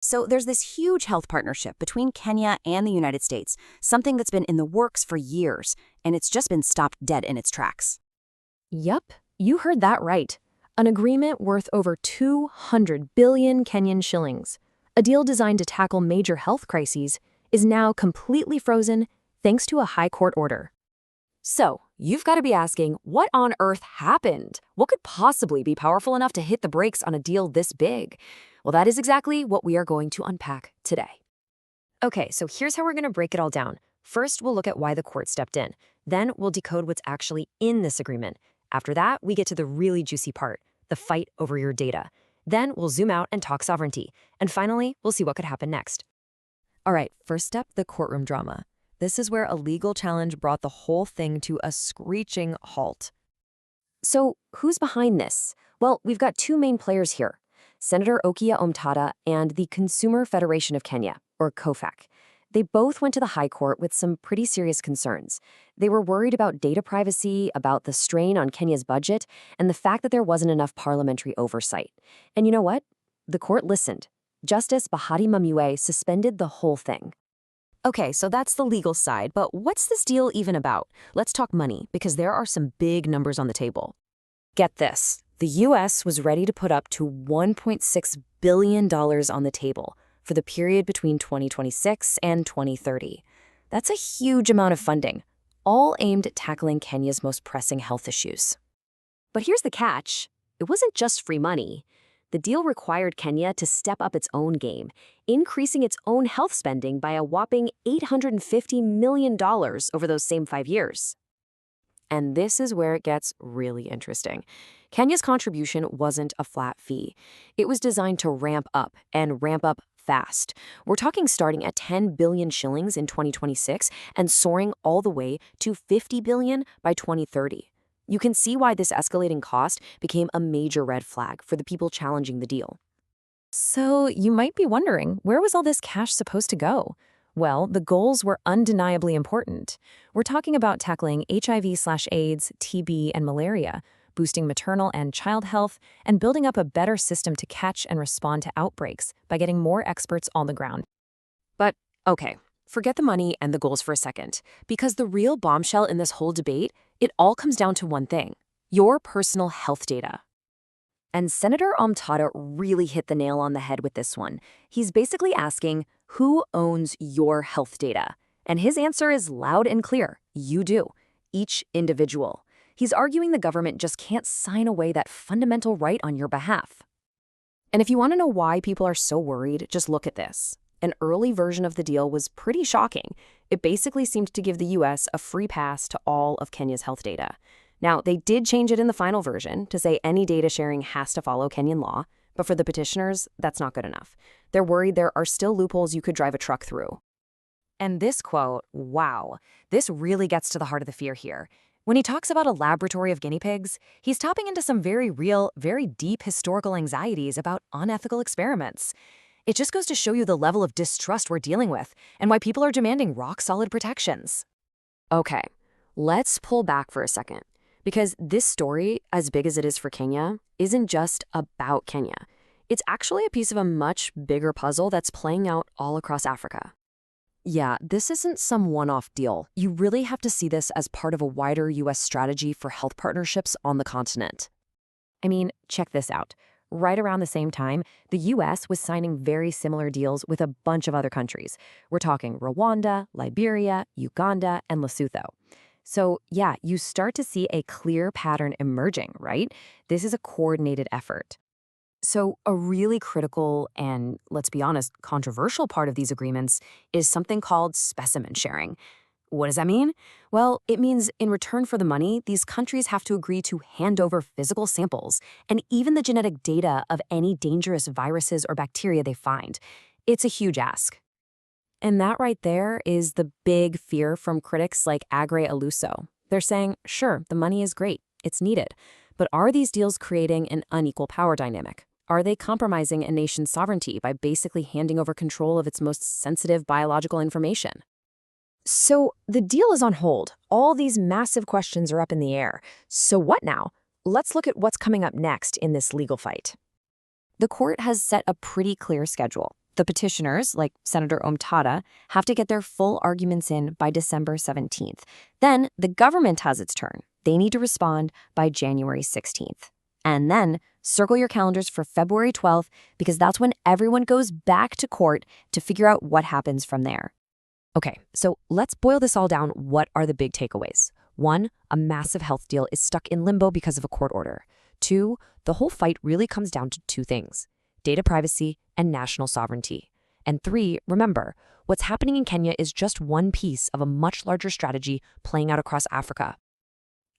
So there's this huge health partnership between Kenya and the United States, something that's been in the works for years, and it's just been stopped dead in its tracks. Yup, you heard that right. An agreement worth over 200 billion Kenyan shillings, a deal designed to tackle major health crises, is now completely frozen thanks to a high court order. So, you've got to be asking, what on earth happened? What could possibly be powerful enough to hit the brakes on a deal this big? Well, that is exactly what we are going to unpack today. Okay, so here's how we're going to break it all down. First, we'll look at why the court stepped in. Then, we'll decode what's actually in this agreement. After that, we get to the really juicy part, the fight over your data. Then, we'll zoom out and talk sovereignty. And finally, we'll see what could happen next. All right, first step, the courtroom drama. This is where a legal challenge brought the whole thing to a screeching halt. So, who's behind this? Well, we've got two main players here, Senator Okiya Omtatah and the Consumer Federation of Kenya, or COFEK. They both went to the High Court with some pretty serious concerns. They were worried about data privacy, about the strain on Kenya's budget, and the fact that there wasn't enough parliamentary oversight. And you know what? The court listened. Justice Bahati Mamue suspended the whole thing. Okay, so that's the legal side, but what's this deal even about? Let's talk money, because there are some big numbers on the table. Get this. The U.S. was ready to put up to $1.6 billion on the table for the period between 2026 and 2030. That's a huge amount of funding, all aimed at tackling Kenya's most pressing health issues. But here's the catch. It wasn't just free money. The deal required Kenya to step up its own game, increasing its own health spending by a whopping $850 million over those same 5 years. And this is where it gets really interesting. Kenya's contribution wasn't a flat fee. It was designed to ramp up, and ramp up fast. We're talking starting at 10 billion shillings in 2026 and soaring all the way to 50 billion by 2030. You can see why this escalating cost became a major red flag for the people challenging the deal. So you might be wondering, where was all this cash supposed to go? Well, the goals were undeniably important. We're talking about tackling HIV/AIDS, TB, and malaria, boosting maternal and child health, and building up a better system to catch and respond to outbreaks by getting more experts on the ground. But, okay, forget the money and the goals for a second, because the real bombshell in this whole debate, it all comes down to one thing: your personal health data. And Senator Omtatah really hit the nail on the head with this one. He's basically asking, who owns your health data? And his answer is loud and clear: you do, each individual. He's arguing the government just can't sign away that fundamental right on your behalf. And if you want to know why people are so worried, just look at this. An early version of the deal was pretty shocking. It basically seemed to give the U.S. a free pass to all of Kenya's health data. Now, they did change it in the final version to say any data sharing has to follow Kenyan law, but for the petitioners, that's not good enough. They're worried there are still loopholes you could drive a truck through. And this quote, wow, this really gets to the heart of the fear here. When he talks about a laboratory of guinea pigs, he's tapping into some very real, very deep historical anxieties about unethical experiments. It just goes to show you the level of distrust we're dealing with and why people are demanding rock-solid protections. Okay, let's pull back for a second, because this story, as big as it is for Kenya, isn't just about Kenya. It's actually a piece of a much bigger puzzle that's playing out all across Africa. Yeah, this isn't some one-off deal. You really have to see this as part of a wider U.S. strategy for health partnerships on the continent. I mean, check this out. Right around the same time, the U.S. was signing very similar deals with a bunch of other countries. We're talking Rwanda, Liberia, Uganda, and Lesotho. So yeah, you start to see a clear pattern emerging, right? This is a coordinated effort. So a really critical and, let's be honest, controversial part of these agreements is something called specimen sharing. What does that mean? Well, it means in return for the money, these countries have to agree to hand over physical samples and even the genetic data of any dangerous viruses or bacteria they find. It's a huge ask. And that right there is the big fear from critics like Agre Aluso. They're saying, sure, the money is great, it's needed, but are these deals creating an unequal power dynamic? Are they compromising a nation's sovereignty by basically handing over control of its most sensitive biological information? So the deal is on hold. All these massive questions are up in the air. So what now? Let's look at what's coming up next in this legal fight. The court has set a pretty clear schedule. The petitioners, like Senator Omtatah, have to get their full arguments in by December 17th. Then the government has its turn. They need to respond by January 16th. And then circle your calendars for February 12th because that's when everyone goes back to court to figure out what happens from there. Okay, so let's boil this all down. What are the big takeaways? 1, a massive health deal is stuck in limbo because of a court order. 2, the whole fight really comes down to 2 things: data privacy and national sovereignty. And 3, remember, what's happening in Kenya is just one piece of a much larger strategy playing out across Africa.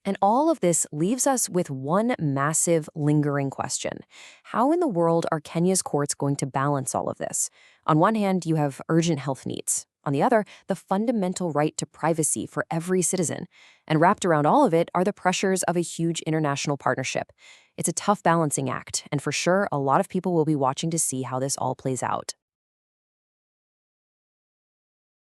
And all of this leaves us with one massive, lingering question. How in the world are Kenya's courts going to balance all of this? On one hand, you have urgent health needs. On the other, the fundamental right to privacy for every citizen. And wrapped around all of it are the pressures of a huge international partnership. It's a tough balancing act, and for sure, a lot of people will be watching to see how this all plays out.